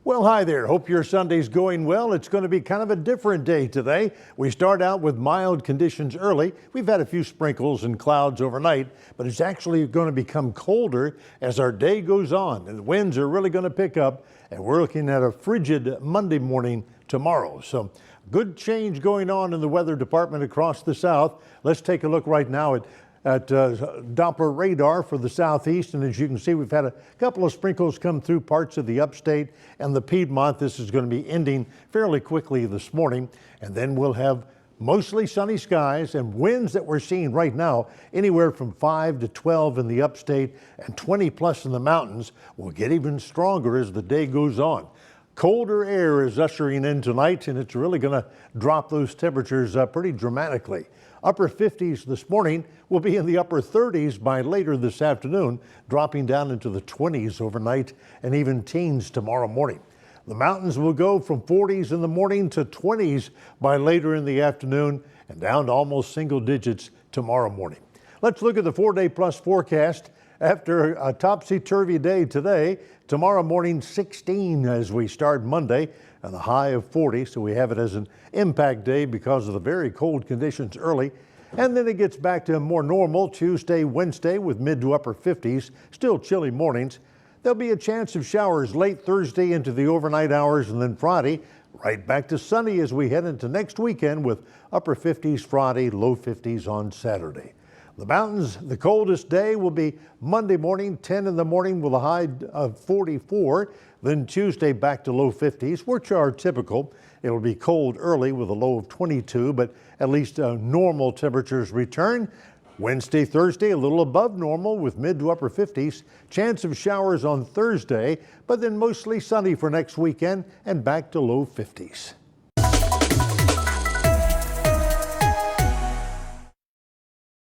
Well, hi there. Hope your Sunday's going well. It's going to be kind of a different day today. We start out with mild conditions early. We've had a few sprinkles and clouds overnight, but it's actually going to become colder as our day goes on. And the winds are really going to pick up, and we're looking at a frigid Monday morning tomorrow. So good change going on in the weather department across the south. Let's take a look right now at Doppler radar for the southeast, and as you can see, we've had a couple of sprinkles come through parts of the upstate and the Piedmont. This is going to be ending fairly quickly this morning, and then we'll have mostly sunny skies and winds that we're seeing right now anywhere from 5 to 12 in the upstate and 20 plus in the mountains. Will get even stronger as the day goes on. Colder air is ushering in tonight, and it's really going to drop those temperatures pretty dramatically. Upper 50s this morning, will be in the upper 30s by later this afternoon, dropping down into the 20s overnight and even teens tomorrow morning. The mountains will go from 40s in the morning to 20s by later in the afternoon and down to almost single digits tomorrow morning. Let's look at the 4-day plus forecast. After a topsy-turvy day today, tomorrow morning 16 as we start Monday and a high of 40. So we have it as an impact day because of the very cold conditions early. And then it gets back to more normal Tuesday, Wednesday with mid to upper 50s, still chilly mornings. There'll be a chance of showers late Thursday into the overnight hours, and then Friday right back to sunny as we head into next weekend with upper 50s Friday, low 50s on Saturday. The mountains, the coldest day will be Monday morning, 10 in the morning with a high of 44. Then Tuesday back to low 50s, which are typical. It'll be cold early with a low of 22, but at least normal temperatures return. Wednesday, Thursday, a little above normal with mid to upper 50s. Chance of showers on Thursday, but then mostly sunny for next weekend and back to low 50s.